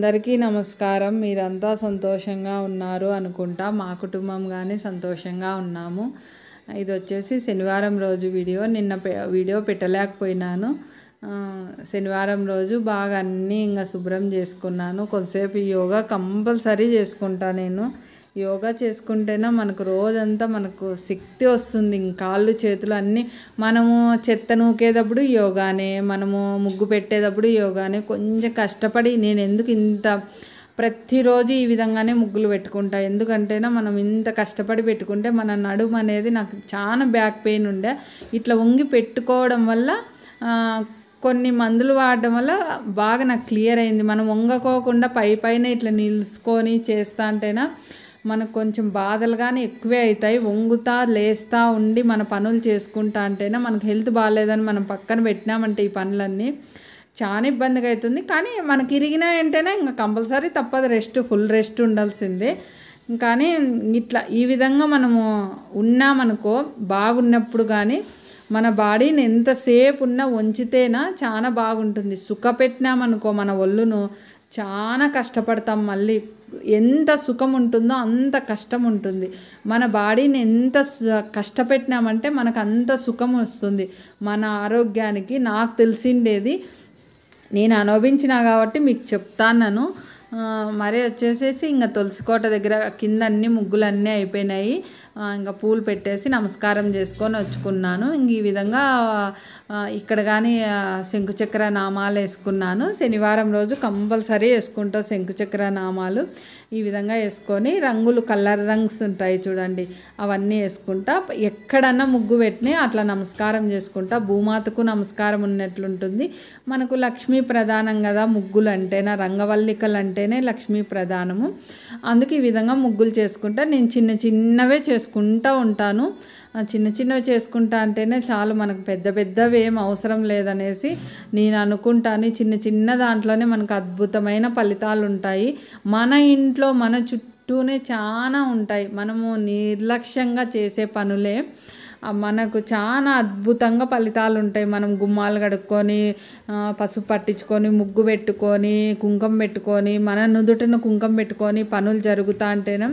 అందరికీ నమస్కారం. మీరంతా సంతోషంగా ఉన్నారు అనుకుంటా. మా కుటుంబం కానీ సంతోషంగా ఉన్నాము. ఇది వచ్చేసి శనివారం రోజు వీడియో. నిన్న వీడియో పెట్టలేకపోయినాను. శనివారం రోజు బాగా అన్నీ ఇంకా శుభ్రం చేసుకున్నాను. కొద్దిసేపు యోగా కంపల్సరీ చేసుకుంటా నేను. యోగా చేసుకుంటేనే మనకు రోజంతా మనకు శక్తి వస్తుంది. కాళ్ళు చేతులు అన్నీ మనము చెత్త నూకేటప్పుడు యోగానే, మనము ముగ్గు పెట్టేటప్పుడు యోగానే. కొంచెం కష్టపడి నేను ఎందుకు ఇంత ప్రతిరోజు ఈ విధంగానే ముగ్గులు పెట్టుకుంటా ఎందుకంటేనా మనం ఇంత కష్టపడి పెట్టుకుంటే మన నడుము అనేది నాకు చాలా బ్యాక్ పెయిన్ ఉండే. ఇట్లా వంగి పెట్టుకోవడం వల్ల కొన్ని మందులు వాడడం వల్ల బాగా నాకు క్లియర్ అయింది. మనం వంగకోకుండా పైన ఇట్లా నిలుచుకొని చేస్తా అంటేనా మనకు కొంచెం బాధలు కానీ ఎక్కువే అవుతాయి. వంగుతా లేస్తూ ఉండి మన పనులు చేసుకుంటా అంటేనే మనకు హెల్త్ బాగాలేదని మనం పక్కన పెట్టినామంటే ఈ పనులన్నీ చాలా ఇబ్బందిగా అవుతుంది. కానీ మనకి ఇరిగినా అంటేనే ఇంకా కంపల్సరీ తప్పదు, ఫుల్ రెస్ట్ ఉండాల్సిందే. కానీ ఇట్లా ఈ విధంగా మనము ఉన్నామనుకో బాగున్నప్పుడు కానీ మన బాడీని ఎంతసేపు ఉన్నా వంచితేనా చాలా బాగుంటుంది. సుఖపెట్టినామనుకో మన ఒళ్ళును చాలా కష్టపడతాం. మళ్ళీ ఎంత సుఖం ఉంటుందో అంత కష్టం ఉంటుంది. మన బాడీని ఎంత కష్టపెట్టినామంటే మనకు అంత సుఖం వస్తుంది మన ఆరోగ్యానికి. నాకు తెలిసిండేది నేను అనుభవించినా కాబట్టి మీకు చెప్తాను. మరి వచ్చేసేసి ఇంకా తులసికోట దగ్గర కింద అన్ని ముగ్గులు అన్నీ అయిపోయినాయి. ఇంకా పూలు పెట్టేసి నమస్కారం చేసుకొని వచ్చుకున్నాను. ఇంక ఈ విధంగా ఇక్కడ కానీ శంకుచక్ర నామాలు వేసుకున్నాను. శనివారం రోజు కంపల్సరీ వేసుకుంటా శంకుచక్ర నామాలు. ఈ విధంగా వేసుకొని రంగులు కలర్ రంగ్స్ ఉంటాయి చూడండి, అవన్నీ వేసుకుంటా. ఎక్కడన్నా ముగ్గు పెట్టినా అట్లా నమస్కారం చేసుకుంటా. భూమాతకు నమస్కారం ఉన్నట్లుంటుంది. మనకు లక్ష్మీ ప్రధానం కదా ముగ్గులు అంటేనా, రంగవల్లికలు అంటేనే లక్ష్మీ ప్రధానము. అందుకే ఈ విధంగా ముగ్గులు చేసుకుంటా. నేను చిన్నవే చేసుకుంటూ ఉంటాను. చిన్నవి చేసుకుంటా అంటేనే చాలు, మనకు పెద్దవి ఏం అవసరం లేదనేసి నేను అనుకుంటాను. చిన్న దాంట్లోనే మనకు అద్భుతమైన ఫలితాలు ఉంటాయి. మన ఇంట్లో మన చుట్టూనే చాలా ఉంటాయి. మనము నిర్లక్ష్యంగా చేసే పనులే మనకు చాలా అద్భుతంగా ఫలితాలు ఉంటాయి. మనం గుమ్మాలు కడుక్కొని పసుపు పట్టించుకొని ముగ్గు పెట్టుకొని కుంకుమ పెట్టుకొని మన నుదుటిన కుంకుమ పెట్టుకొని పనులు జరుగుతా అంటేనే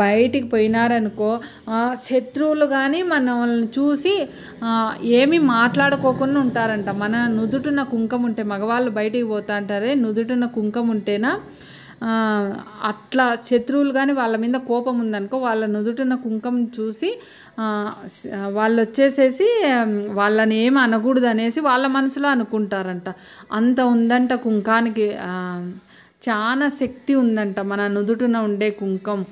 బయటికి పోయినారనుకో శత్రువులు కానీ మనల్ని చూసి ఏమీ మాట్లాడుకోకుండా ఉంటారంట. మన నుదుటిన కుంకుమ ఉంటే మగవాళ్ళు బయటికి పోతా అంటారే, నుదుటిన కుంకుమ ఉంటేనా అట్లా శత్రువులు కానీ వాళ్ళ మీద కోపం ఉందనుకో వాళ్ళ నుదుటిన కుంకుమ చూసి వాళ్ళు వచ్చేసేసి వాళ్ళని ఏమి అనకూడదు అనేసి వాళ్ళ మనసులో అనుకుంటారంట. అంత ఉందంట కుంకానికి, చాలా శక్తి ఉందంట మన నుదుటిన ఉండే కుంకుమ.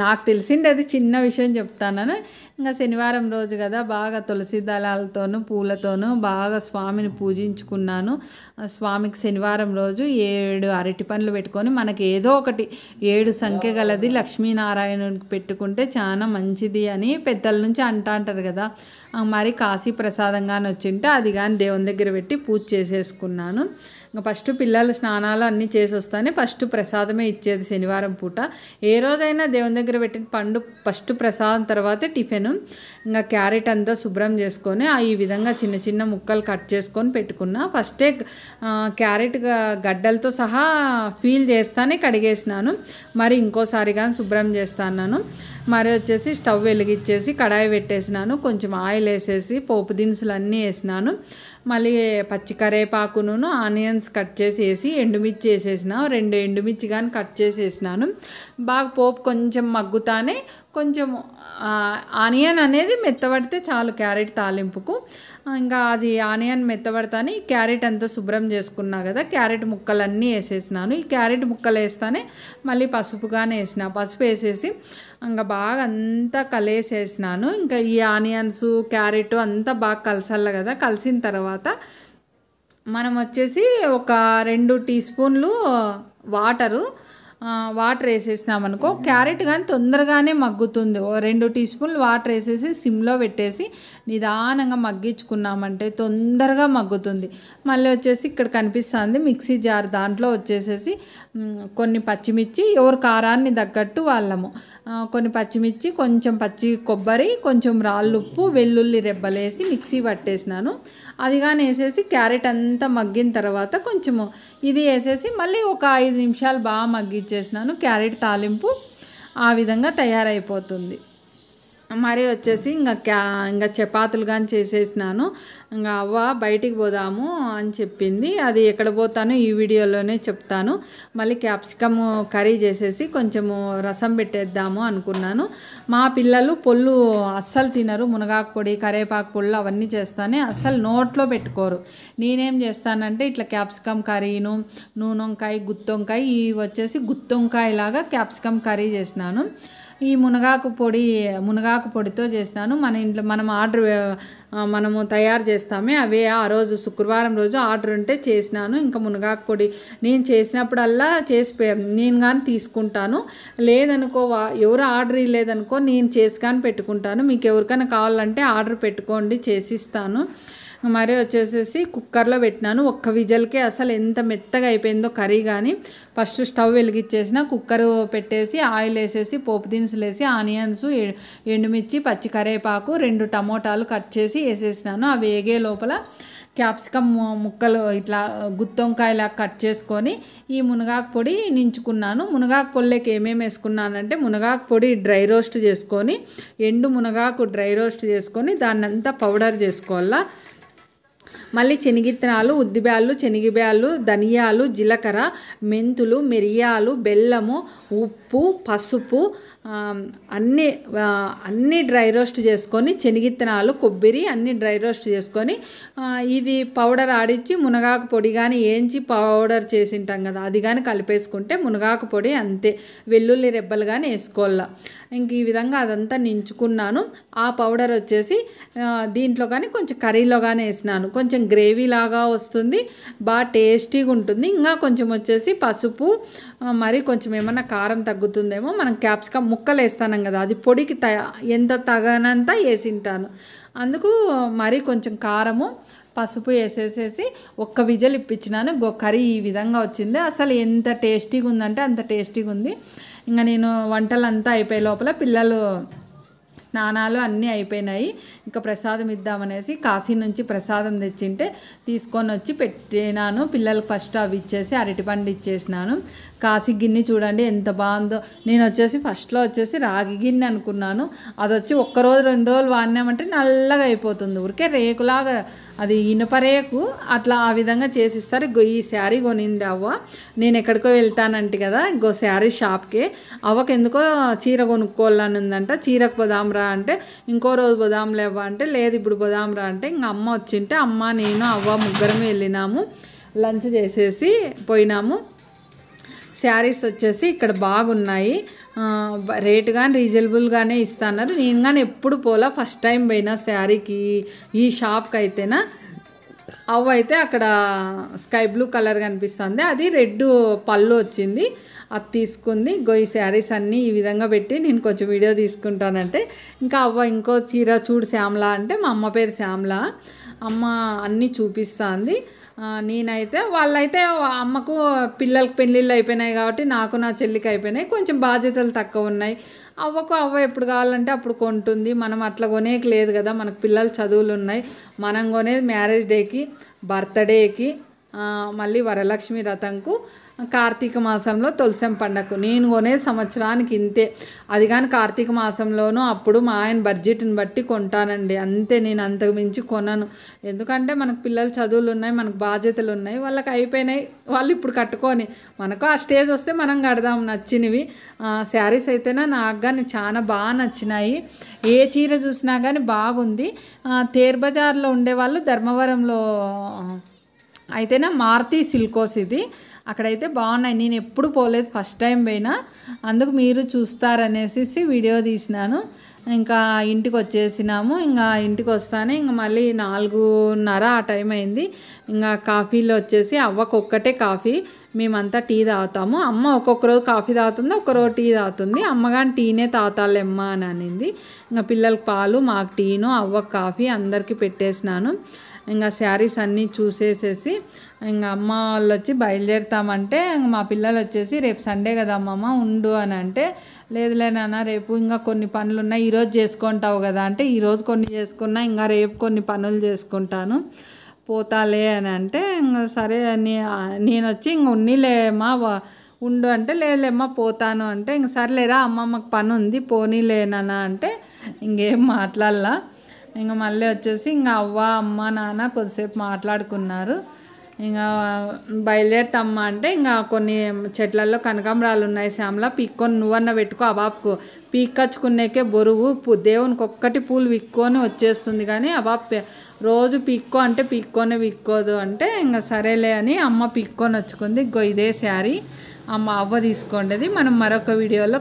నాకు తెలిసిండేది చిన్న విషయం చెప్తాను. ఇంకా శనివారం రోజు కదా బాగా తులసి దళాలతోనూ పూలతోనూ బాగా స్వామిని పూజించుకున్నాను. స్వామికి శనివారం రోజు 7 అరటి పండ్లు పెట్టుకొని మనకి ఏదో ఒకటి 7 సంఖ్య గలది లక్ష్మీనారాయణునికి పెట్టుకుంటే చాలా మంచిది అని పెద్దల నుంచి అంటారు కదా. మరి కాశీ ప్రసాదంగానే వచ్చింటే అది కానీ దేవుని దగ్గర పెట్టి పూజ చేసేసుకున్నాను. ఇంకా ఫస్ట్ పిల్లలు స్నానాలు అన్నీ చేసి వస్తానే ఫస్ట్ ప్రసాదమే ఇచ్చేది శనివారం పూట. ఏ రోజైనా దేవుని దగ్గర పెట్టిన పండు ఫస్ట్ ప్రసాదం తర్వాతే టిఫిన్. ఇంకా క్యారెట్ అంతా శుభ్రం చేసుకొని ఈ విధంగా చిన్న ముక్కలు కట్ చేసుకొని పెట్టుకున్నా. ఫస్టే క్యారెట్ గడ్డలతో సహా ఫీల్ చేస్తానే కడిగేసినాను. మరి ఇంకోసారి కానీ శుభ్రం చేస్తాను. మరి వచ్చేసి స్టవ్ వెలిగించేసి కడాయి పెట్టేసినాను. కొంచెం ఆయిల్ వేసేసి పోపు దినుసులు అన్నీ వేసినాను. మళ్ళీ పచ్చి కరివేపాకును ఆనియన్స్ కట్ చేసి వేసి ఎండుమిర్చి వేసేసిన 2 ఎండుమిర్చి కానీ కట్ చేసి వేసినాను. బాగా పోపు కొంచెం మగ్గుతానే కొంచెం ఆనియన్ అనేది మెత్తబడితే చాలు క్యారెట్ తాలింపుకు. ఇంకా అది ఆనియన్ మెత్తబడతానే ఈ క్యారెట్ అంతా శుభ్రం చేసుకున్నా కదా, క్యారెట్ ముక్కలన్నీ వేసేసినాను. ఈ క్యారెట్ ముక్కలు వేస్తానే మళ్ళీ పసుపుగానే వేసిన. పసుపు వేసేసి ఇంకా బాగా అంతా కలిసేసినాను. ఇంకా ఈ ఆనియన్స్ క్యారెట్ అంతా బాగా కలసాలి కదా. కలిసిన తర్వాత మనం వచ్చేసి ఒక 2 టీ స్పూన్లు వాటరు వాటర్ వేసేసినామనుకో క్యారెట్ కానీ తొందరగానే మగ్గుతుంది. 2 టీ స్పూన్లు వాటర్ వేసేసి సిమ్లో పెట్టేసి నిదానంగా మగ్గించుకున్నామంటే తొందరగా మగ్గుతుంది. మళ్ళీ వచ్చేసి ఇక్కడ కనిపిస్తుంది మిక్సీ జార్, దాంట్లో వచ్చేసేసి కొన్ని పచ్చిమిర్చి, ఎవరు కారాన్ని తగ్గట్టు వాళ్ళము, కొన్ని పచ్చిమిర్చి, కొంచెం పచ్చి కొబ్బరి, కొంచెం రాళ్ళుప్పు, వెల్లుల్లి రెబ్బలేసి మిక్సీ పట్టేసినాను. అది కానీ వేసేసి క్యారెట్ అంతా మగ్గిన తర్వాత కొంచెము ఇది వేసేసి మళ్ళీ ఒక 5 నిమిషాలు బాగా మగ్గిచ్చేసినాను. క్యారెట్ తాలింపు ఆ విధంగా తయారైపోతుంది. మరి వచ్చేసి ఇంకా చపాతీలు కానీ చేసేసినాను. ఇంకా అవ్వ బయటికి పోదాము అని చెప్పింది. అది ఎక్కడ పోతానో ఈ వీడియోలోనే చెప్తాను. మళ్ళీ క్యాప్సికమ్ కర్రీ చేసేసి కొంచెము రసం పెట్టేద్దాము అనుకున్నాను. మా పిల్లలు పొళ్ళు అస్సలు తినరు. మునగాకు పొడి, కరేపాకు పొళ్ళు అవన్నీ చేస్తానే అస్సలు నోట్లో పెట్టుకోరు. నేనేం చేస్తానంటే ఇట్లా క్యాప్సికమ్ కర్రీను, నూనెంకాయ, గుత్తొంకాయ, ఇవి వచ్చేసి గుత్తొంకాయ లాగా క్యాప్సికమ్ కర్రీ చేసినాను. ఈ మునగాకు పొడితో చేసినాను. మన ఇంట్లో మనము తయారు చేస్తామే అవే. ఆ రోజు శుక్రవారం రోజు ఆర్డర్ ఉంటే చేసినాను. ఇంకా మునగాకు పొడి నేను చేసినప్పుడల్లా నేను కానీ తీసుకుంటాను. లేదనుకో, ఎవరు ఆర్డర్ ఇవ్వలేదనుకో నేను చేసి కానీ పెట్టుకుంటాను. మీకు ఎవరికైనా కావాలంటే ఆర్డర్ పెట్టుకోండి, చేసిస్తాను. మరి వచ్చేసేసి కుక్కర్లో పెట్టినాను. ఒక్క విజల్కే అసలు ఎంత మెత్తగా అయిపోయిందో కర్రీ. కానీ ఫస్ట్ స్టవ్ వెలిగించేసిన, కుక్కర్ పెట్టేసి ఆయిల్ వేసేసి పోపు దినుసులు వేసి ఆనియన్స్, ఎండుమిర్చి, పచ్చి కరేపాకు, 2 టమోటాలు కట్ చేసి వేసేసినాను. అవి వేగే లోపల క్యాప్సికమ్ ముక్కలు ఇట్లా గుత్తొంకాయలా కట్ చేసుకొని ఈ మునగాకు పొడి నించుకున్నాను. మునగాకు పొడిలోకి ఏమేమి వేసుకున్నానంటే మునగాకు పొడి డ్రై రోస్ట్ చేసుకొని, ఎండు మునగాకు డ్రై రోస్ట్ చేసుకొని దాన్ని అంతా పౌడర్ చేసుకోవాలా. మళ్ళీ శనగిత్తనాలు, ఉద్దిబ్యాళ్ళు, శనగబ్యాళ్ళు, ధనియాలు, జీలకర్ర, మెంతులు, మిరియాలు, బెల్లము, ఉప్పు, పసుపు అన్నీ డ్రై రోస్ట్ చేసుకొని, శనగిత్తనాలు, కొబ్బరి అన్నీ డ్రై రోస్ట్ చేసుకొని ఇది పౌడర్ ఆడిచ్చి మునగాకు పొడి కానీ వేయించి పౌడర్ చేసింటాం కదా, అది కానీ కలిపేసుకుంటే మునగాకు పొడి అంతే. వెల్లుల్లి రెబ్బలు కానీ వేసుకోవాల. ఇంక ఈ విధంగా అదంతా నించుకున్నాను. ఆ పౌడర్ వచ్చేసి దీంట్లో కానీ కొంచెం కర్రీలో కానీ వేసినాను. కొంచెం గ్రేవీ లాగా వస్తుంది, బాగా టేస్టీగా ఉంటుంది. ఇంకా కొంచెం వచ్చేసి పసుపు, మరి కొంచెం ఏమన్నా కారం తగ్గుతుందేమో, మనం క్యాప్సికమ్ ముక్కలు వేస్తాం కదా, అది పొడికి ఎంత తగనంత వేసింటాను. అందుకు మరి కొంచెం కారము, పసుపు వేసేసేసి ఒక్క విజల్ ఇప్పించినాను. కర్రీ ఈ విధంగా వచ్చింది. అసలు ఎంత టేస్టీగా ఉందంటే అంత టేస్టీగా ఉంది. ఇంకా నేను వంటలంతా అయిపోయే లోపల పిల్లలు స్నానాలు అన్నీ అయిపోయినాయి. ఇంకా ప్రసాదం ఇద్దామనేసి కాశీ నుంచి ప్రసాదం తెచ్చింటే తీసుకొని వచ్చి పెట్టినాను. పిల్లలకు ఫస్ట్ అవి ఇచ్చేసి అరటిపండు ఇచ్చేసినాను. కాశీ గిన్నె చూడండి ఎంత బాగుందో. నేను వచ్చేసి ఫస్ట్లో వచ్చేసి రాగి గిన్నె అనుకున్నాను. అది వచ్చి 1 రోజు 2 రోజులు వాడినామంటే నల్లగా అయిపోతుంది. ఊరికే రేకులాగా, అది ఇనుప రేకు, అట్లా ఆ విధంగా చేసిస్తారు. ఈ శారీ కొనింది అవ్వ. నేను ఎక్కడికో వెళ్తానంటే కదా, శారీ షాప్కి. అవ్వకి ఎందుకో చీర కొనుక్కోవాలని ఉందంట. చీరకు పోదాంరా అంటే, ఇంకో రోజు పోదాంలే అవ్వ అంటే, లేదు ఇప్పుడు పోదాంరా అంటే, ఇంక అమ్మ వచ్చింటే అమ్మ, నేను, అవ్వ ముగ్గురమే వెళ్ళినాము. లంచ్ చేసేసి పోయినాము. శారీస్ వచ్చేసి ఇక్కడ బాగున్నాయి. రేటు కానీ రీజనబుల్గానే ఇస్తున్నారు. నేను కానీ ఎప్పుడు పోలా, ఫస్ట్ టైం పోయినా శారీకి, ఈ షాప్కి అయితేనా. అవ్వ అయితే అక్కడ స్కై బ్లూ కలర్ కనిపిస్తుంది, అది రెడ్ పళ్ళు వచ్చింది, అది తీసుకుంది. ఈ శారీస్ అన్నీ ఈ విధంగా పెట్టి నేను కొంచెం వీడియో తీసుకుంటానంటే, ఇంకా అవ్వ ఇంకో చీర చూడు శ్యామల అంటే, మా అమ్మ పేరు శ్యామల, అమ్మ అన్నీ చూపిస్తుంది. నేనైతే వాళ్ళైతే అమ్మకు పిల్లలకి పెళ్ళిళ్ళు అయిపోయినాయి కాబట్టి నాకు నా చెల్లికి అయిపోయినాయి. కొంచెం బాధ్యతలు తక్కువ ఉన్నాయి. అవ్వ ఎప్పుడు కావాలంటే అప్పుడు కొంటుంది. మనం అట్లా కొనేకి లేదు కదా, మనకు పిల్లలు చదువులు ఉన్నాయి. మనం కొనేది మ్యారేజ్ డేకి, బర్త్డేకి, మళ్ళీ వరలక్ష్మి వ్రతంకు, కార్తీక మాసంలో తులసం పండగకు. నేను కొనేది సంవత్సరానికి ఇంతే. అది కానీ కార్తీక మాసంలోనూ అప్పుడు మా ఆయన బడ్జెట్ని బట్టి కొంటానండి, అంతే. నేను అంతకు మించి కొనను. ఎందుకంటే మనకు పిల్లలు చదువులు ఉన్నాయి, మనకు బాధ్యతలు ఉన్నాయి. వాళ్ళకి అయిపోయినాయి, వాళ్ళు ఇప్పుడు కట్టుకొని, మనకు ఆ స్టేజ్ వస్తే మనం కడదాం నచ్చినవి. శారీస్ అయితేనే నాకు కానీ చాలా బాగా నచ్చినాయి. ఏ చీర చూసినా కానీ బాగుంది. తేర్ బజార్లో ఉండేవాళ్ళు ధర్మవరంలో అయితేనే మారుతి సిల్కోస్, ఇది అక్కడైతే బాగున్నాయి. నేను ఎప్పుడు పోలేదు, ఫస్ట్ టైం పోయినా, అందుకు మీరు చూస్తారనేసి వీడియో తీసినాను. ఇంకా ఇంటికి వచ్చేసినాము. ఇంకా ఇంటికి వస్తానే ఇంకా మళ్ళీ 4:30 ఆ టైం అయింది. ఇంకా కాఫీలో వచ్చేసి అవ్వకు ఒక్కటే కాఫీ, మేమంతా టీ తాగుతాము. అమ్మ ఒక్కొక్క రోజు కాఫీ తాగుతుంది, ఒక్కరోజు టీ తాగుతుంది. అమ్మగాని టీనే తాగుతాలేమ్మ అని అనింది. ఇంకా పిల్లలకి పాలు, మాకు టీను, అవ్వకు కాఫీ అందరికీ పెట్టేసినాను. ఇంకా శారీస్ అన్నీ చూసేసేసి ఇంకా అమ్మ వాళ్ళు వచ్చి బయలుదేరుతామంటే మా పిల్లలు వచ్చేసి రేపు సండే కదా అమ్మమ్మ ఉండు అని అంటే, లేదులే నాన్న రేపు ఇంకా కొన్ని పనులు ఉన్నాయి, ఈరోజు చేసుకుంటావు కదా అంటే, ఈరోజు కొన్ని చేసుకున్నా ఇంకా రేపు కొన్ని పనులు చేసుకుంటాను పోతాలే అని అంటే, ఇంకా సరే నేను వచ్చి ఇంక ఉన్నీలేమ్మా ఉండు అంటే, లేదులేమ్మా పోతాను అంటే, ఇంక సర్లేరా అమ్మమ్మకి పని ఉంది పోనీలేనా అంటే ఇంకేం మాట్లాడలా. ఇంకా మళ్ళీ వచ్చేసి ఇంకా అవ్వ అమ్మ నాన్న కొద్దిసేపు మాట్లాడుకున్నారు. ఇంకా బయలుదేరుతామ్మా అంటే, ఇంకా కొన్ని చెట్లలో కనకాంబరాలు ఉన్నాయి శ్యామల, పీక్కొని నువ్వన్న పెట్టుకో, ఆ బాబుకు పీక్కచ్చుకునేకే బరువు, దేవునికి ఒక్కటి పూలు విక్కొని వచ్చేస్తుంది కానీ ఆ బాబు రోజు పీక్కో అంటే పీక్కోదు అంటే, ఇంకా సరేలే అని అమ్మ పీక్కొని వచ్చుకుంది. ఇదే శారీ అమ్మ అవ్వ తీసుకోండి. మనం మరొక వీడియోలో